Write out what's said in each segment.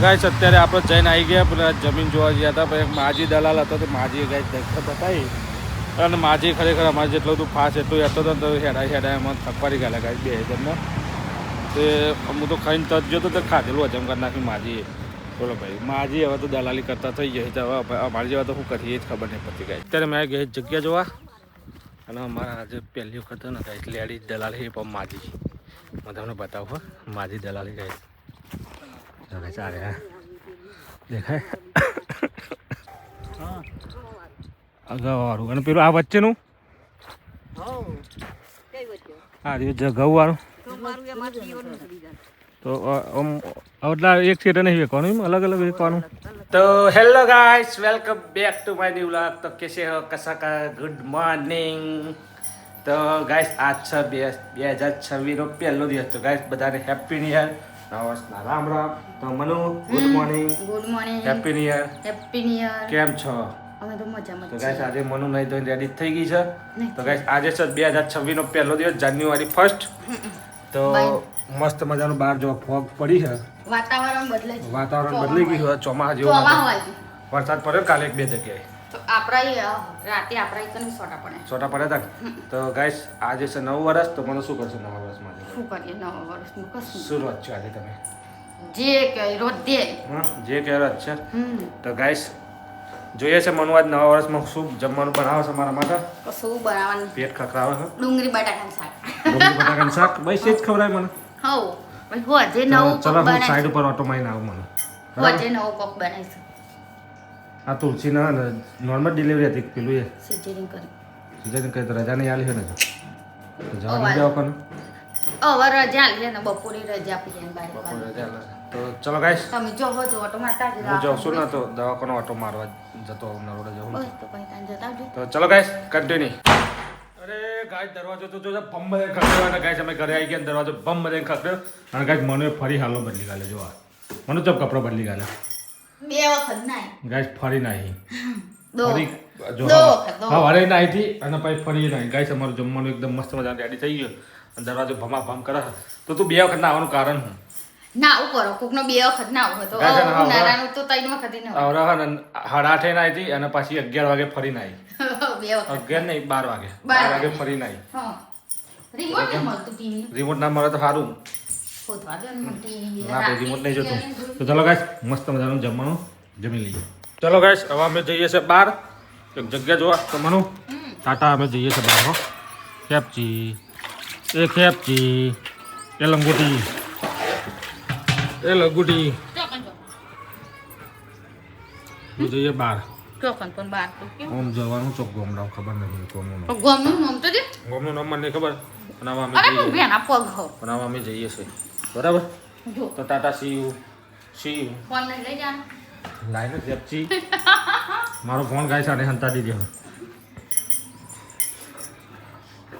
Guys અત્યારે આપણે જઈને આવી ગયા પેલા જમીન જોવા ગયા હતા પછી માજી દલાલ હતો તો માજીએ ગાઈસ દેખતા બતાવી અને માજી ખરેખર અમારે જેટલું બધું ફાસ્ટ એટલું હતો તો હેડા એમાં થકવારી ગયા ગાઈસ બે હજારને તે હું તો ખાઈને તજ ગયો તો ખાધેલું હજમ કરી નાખ્યું માજીએ બોલો ભાઈ માજી હવે તો દલાલી કરતા થઈ ગઈ તો હવે અમારી જેવા તો શું કરીએ જ ખબર નહીં પડતી ગાઈસ અત્યારે મેં ગઈ જગ્યા જોવા અને અમારા આજે પહેલી વખત ને ગાઈસ લેડીઝ દલાલી પણ માજી હું તમને બતાવું માજી દલાલી ગાઈસ ચાલે દેખાય અગાઉવાળું અને પેલું આ વચ્ચેનું હા ઘઉં વાળું તો એટલા એક સીટે નહીં વેચવાનું અલગ અલગ વેચવાનું તો hello guys welcome back to my new vlog तो कैसे हो कसा का गुड मॉर्निंग तो गाइस आज છે 2026 નો પહેલો દિવસ તો ગાઈસ બધાને હેપી ન્યુ યર નમસ્કાર રામ રામ તો Manu good morning happy new year કેમ છો અમે તો મજામાં તો ગાઈસ આજે મનુ નહીં તો રેડી થઈ ગઈ છે તો ગાઈસ આજે છે 2026 નો પહેલો દિવસ જાન્યુઆરી 1 તો મસ્ત મજાનું બહાર જો ફોગ પડી છે વાતાવરણ બદલાઈ ગયું છે ચોમાસા જેવું વરસાદ પડ્યો કાલે એક બે જગ્યાએ તો આપણા રાતે આપણા કને છોટા પડ્યા હતા તો ગાઈસ આજે છે 9 વર્ષ તો મને શું કરશો 9 વર્ષમાં શું કરીએ 9 વર્ષમાં કશું શું રોજ છે આજે તમે જે કે રોજ દે જે કે રોજ છે તો ગાઈસ જોઈએ છે મનુ આજ 9 વર્ષમાં શું જમવાનું બનાવે છે મારા માટે કશું બનાવવાનું પેટ ખખરાવે છે ડુંગળી બટાકાનું શાક ભાઈ સેજ ખવડાય મને હો ભાઈ હો જે નવું ચલો હું સાઈડ ઉપર ઓટો મારીને આવું મને હો જે નવું કોક બનાવીશું આ તુલસી ના નોર્મલ ડિલિવરી હતી પેલું એ સિઝરિંગ કરી કઈ રજા નહીં આલી છે ને તો જવા નહીં જાવ કોને હવે રજા આલી છે ને બપોરે રજા આપી છે બાર તો ચલો ગાઈસ તમે જો હો તો ઓટો મારતા જ હું જાઉં છું ને તો દવાખાનો ઓટો મારવા જતો નરોડે જવું બસ તો કઈ તાન જતા આવજો તો ચલો ગાઈસ કન્ટિન્યુ અરે ગાઈસ દરવાજો તો જો બમ બધે ખખડ્યો અને ગાઈસ અમે ઘરે આવી ગયા દરવાજો બમ બધે ખખડ્યો અને ગાઈસ મને ફરી હાલો બદલી ગાલે જો આ મને તો કપડો બદલી ગાલે બે વખત નાઈ ગાઈસ ફરી નાહી ફરી જો હા વરે નાહી હતી અને પછી ફરી નાહી ગાઈસ અમારું જમવાનું એકદમ મસ્ત મજાનું રેડી થઈ ગયું અને દરવાજો ભમા ભમ કરે તો તું બે વખત નાવાનું કારણ હું ના કરો કોકનો બે વખત ના હોય તો નારાનું તો 3 વખત ને આવરા ને 8:30 નાહી હતી અને પછી 11 વાગે ફરી નાહી બે વખત 11 નહીં 12 વાગે ફરી નાહી હા રિમોટ ન મળતું ટીવી રિમોટ ના મળે તો સારું ફોટવા દે ને ટીવી ના ભાઈ રિમોટ નહીં જોતું તો ચલો ગાઈસ મસ્ત મજાનું જમવાનું જમી લઈએ ચલો ગાઈસ હવે અમે જઈએ છે બહાર એક જગ્યા જોવા તો મનુ ટાટા અમે જઈએ છે બહાર હો ખેપચી એ લંગોટી જઈએ બહાર ચોકન પણ બાર તો કેમ ઓમ જવાનું ચોક ગોમડાવ ખબર નહીં ગોમનું નામ તો દે ગોમનું નામ મને ખબર પણ હવે અમે અરે જઈએ બેન આ પગ હો પણ હવે અમે જઈએ છે બરાબર જો તો ટાટા સી યુ ફોન લઈ લઈ જા લાઈને ખેપચી મારો ફોન ગાય સાને હંતા દીધો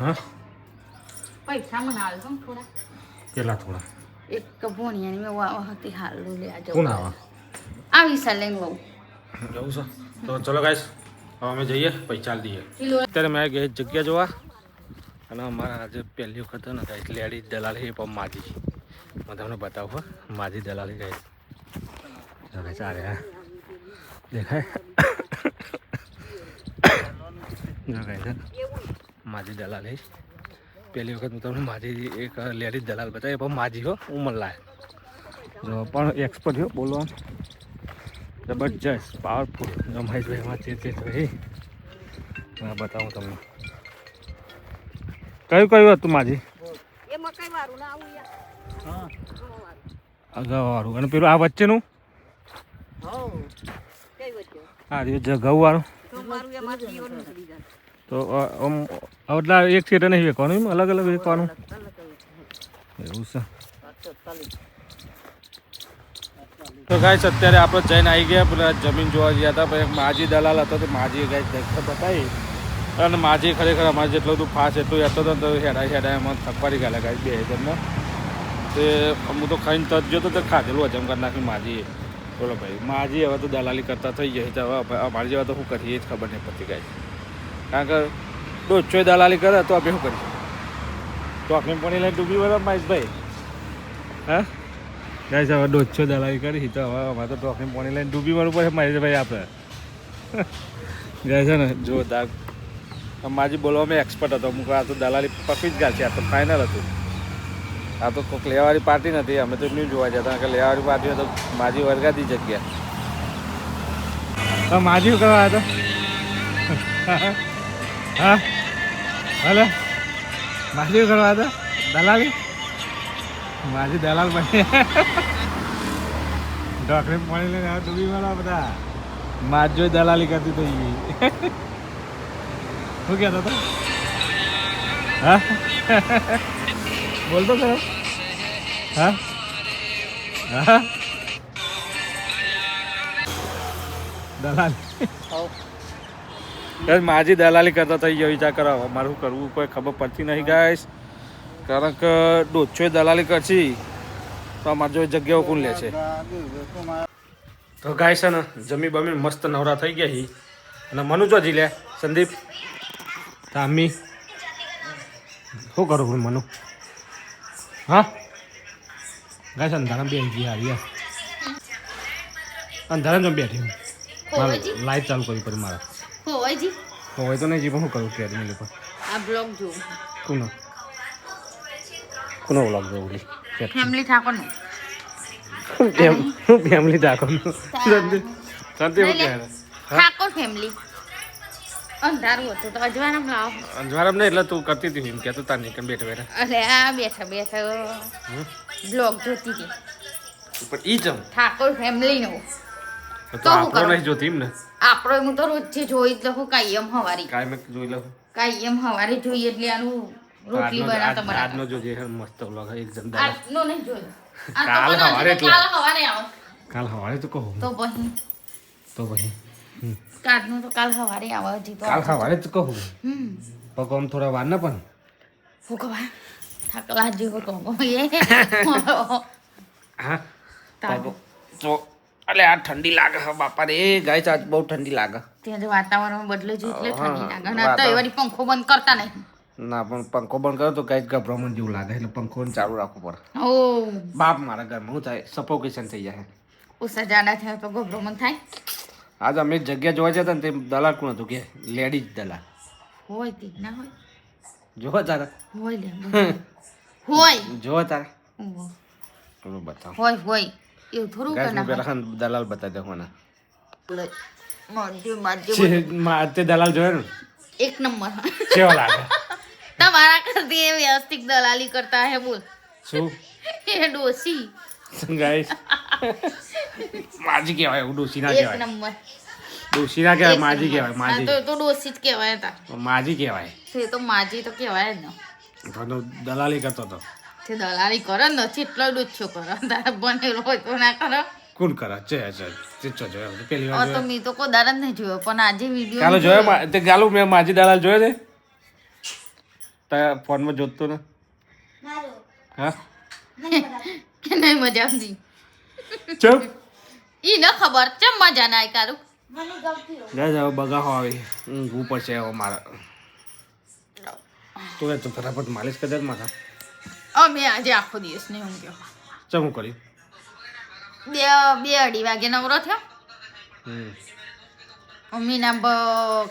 હા પૈસા મને આલ દો થોડા કેટલા થોડા એક ભોણિયાની મેં વાવા હતી હાલ લે આ જો કોણ આવા આવી સાલે લઉં જવું છે તો ચલો ગાઈસ હવે અમે જઈએ પૈસા દઈએ અત્યારે મેં ગઈ જગ્યા જોવા અને અમારા આજે પહેલી વખત ને ગાઈસ લેડીઝ દલાલી પણ માજી હું તમને બતાવું માજી દલાલી ગાઈસ ચાલે દેખાય માજી દલાલી પહેલી વખત હું તમને માજી એક લેડીઝ દલાલ બતાવી પણ માજી હો ઉમરલાય જો પણ એક્સપર્ટ હો બોલવા જબરજસ્ત પાવરફુલ મહેશભાઈ એમાં ચેત રહી હા બતાવું તમને કયું હતું માજી અગાઉવાળું અને પેલું આ વચ્ચેનું હા ઘઉં વાળું તો એટલા એક સીટે નહીં વેચવાનું અલગ અલગ વેચવાનું એવું છે તો ગાઈસ અત્યારે આપણે જઈને આવી ગયા પેલા જમીન જોવા ગયા હતા પછી માજી દલાલ હતો તો માજીએ ગાઈસ દેખતા બતાવી અને માજી ખરેખર અમારે જેટલું બધું ફાસ્ટ એટલું હતો તો હેડા એમાં થકવારી ગયા ગાઈસ બે હજારને તે હું તો ખાઈને તજ ગયો તો ખાધેલું હજમ કરી નાખ્યું માજીએ બોલો ભાઈ માજી હવે તો દલાલી કરતા થઈ ગઈ તો હવે અમારી જેવા તો શું કરીએ જ ખબર નહીં પડતી ગાઈસ કારણ કે ડોચોય દલાલી કરે તો આપણે શું કરીશું તો આપણે પણ લઈને ડૂબી વળે મહેશભાઈ હા ગાઈસ હવે ડોછો દલાલી કરી તો હવે અમારે તો ટોકની પાણી લઈને ડૂબી મારું પડે મારી ભાઈ આપણે ગાય છે ને જોરદાર માજી બોલવામાં એક્સપર્ટ હતો અમુક આ તો દલાલી પકવી જ ગયા છે આ તો ફાઇનલ હતું આ તો કોઈક લેવાવાળી પાર્ટી નથી અમે તો એમની જોવા જતા કે લેવાવાળી પાર્ટી તો માજી વર્ગાતી જગ્યા માજી કરવા હતો હા હલે માજી કરવા હતા દલાલી માજી દલાલ બની ડોકરી પાણી લઈને આવે ડૂબી વાળા બધા માજ જોઈ દલાલી કરતી થઈ ગઈ શું કહેતો હતો હા બોલતો ખરો હા હા દલાલી માજી દલાલી કરતા થઈ ગયો વિચાર કરો મારું કરવું કોઈ ખબર પડતી નહીં ગાઈસ કારણ કે ડોછો દલાલી કરશી તો અમારે જો જગ્યાઓ કોણ લે છે તો ગાય છે ને જમી બમી મસ્ત નવરા થઈ ગયા હી અને મનુ જો જી લે સંદીપ તામી શું કરું હું મનુ હા ગાય છે અંધારા બે ગઈ આવી અંધારા જો બેઠી લાઈટ ચાલુ કરી પડી મારા હોયજી હોય તો નહીં જી પણ શું કરું કે નહીં લોકો આ બ્લોગ જો કોનો કોનો વ્લોગ જોવું ફેમિલી ઠાકોરનો ફેમિલી ઠાકોરનો સંદીપ ઠાકોર ફેમિલી અંધારું હતું તો અજવારમ લાવો અંજવારમ નહીં એટલે તું કરતી હતી એમ કે તું તાર નીકળ બેઠા બેઠા અરે આ બેઠા બેઠા બ્લોગ જોતી હતી પણ ઈ જમ ઠાકોર ફેમિલી નો તો આપણો નહીં જોતી એમ ને આપણો હું તો રોજ જોઈ જ લઉં કાયમ હવારી કાંઈ મેં જોઈ લઉં કાયમ હવારે જોઈએ એટલે આનું રોટલી બનાવતા બનાવતા આજનો જોજે મસ્ત વ્લોગ એક જણ આજનો નહીં જોયો કાલ હવારે કાલ હવારે આવો કાલ હવારે તો કહું તો પછી કાલનું તો કાલ હવારે આવે હજી તો કાલ સવારે જ કહું પગ આમ થોડા વાર ના પણ હું કવા થાકલા જેવો કહો હા પગ તો અલે આ ઠંડી લાગે હા બાપા રે ગાય આજ બહુ ઠંડી લાગે ત્યાં વાતાવરણ બદલે છે એટલે ઠંડી લાગે ને તો એવાળી પંખો બંધ કરતા નહીં ના પણ પંખો બંધ કરો તો ગાય ગભરામણ જેવું લાગે એટલે પંખો ચાલુ રાખવું પડે ઓ બાપ મારા ઘરમાં શું થાય સફોકેશન થઈ જાય ઉષા જાડા થયા તો ગભરામણ થાય આજ અમે જગ્યા જોવા જતા ને તે દલાલ કોણ હતું કે લેડીઝ દલાલ હોય તે ના હોય જોવા તારા હોય લે હોય જોવા તારા ઓહો. ચલો બતાવો હોય એવું થોડું ગાઈસ કરના હું પેલા દલાલ બતાવી દઉં મને માજે તે દલાલ જોયો ને એક નંબર કેવો લાગે તમારા કરતી એ વ્યવસ્થિત દલાલી કરતા હે બોલ શું એ ડોસી ગાઈસ માજી કહેવાય એવું ડોસી ના એક કહેવાય નંબર ડોસી ના કહેવાય માજી કહેવાય માજી તો ડોસી જ કહેવાય તા માજી કહેવાય તે તો માજી તો કહેવાય જ ને તો દલાલી કરતો હતો તે દલાલી કરે ને એટલો ડૂછો કરે તારા બનેલો હોય તો ના કરે કોણ કરે છે જોયો પેલી વાર તો મેં તો કોઈ દાડા જ નહીં જોયો પણ આજે વિડીયો કાલો જોયો તે ગાલું મેં માજી દલાલ જોયો છે તારા ફોનમાં જોતો ને હા કે નહીં મજા આવતી ચપ ઈ ન ખબર ચમ મજા ના આવી કારું ગાઈસ હવે બગાહો આવે ઊંઘવું પડશે હવે મારા તો એ તો ફટાફટ માલિશ કરી દે માથા અમે આજે આખો દિવસ નહીં ઊંઘ્યો ચમું કર્યું બે અઢી વાગે નવરો થયો મમ્મીના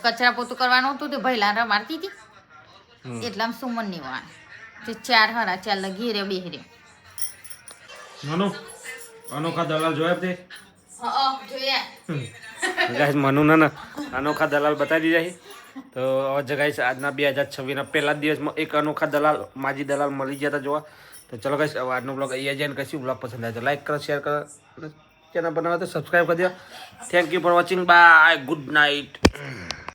કચરા પોતું કરવાનું હતું તે ભૈલા મારતી હતી એટલામાં સુમન ની વાણ તે 4:30 લગી રે બેહી રે મનુ અનોખા દલાલ જોયા તે જોયા ગાઈસ મનુ ના અનોખા દલાલ બતાવી દીધા છે તો હવે ગાઈસ આજના 2026 પહેલા દિવસમાં એક અનોખા દલાલ માજી દલાલ મળી ગયા હતા જોવા તો ચલો ગાઈસ હવે આજનો બ્લોગ અહીંયા જઈને કશું બ્લોગ પસંદ આવે તો લાઈક કરો શેર કરો ચેનલ બનાવો તો સબસ્ક્રાઈબ કરી દો thank you for watching bye good night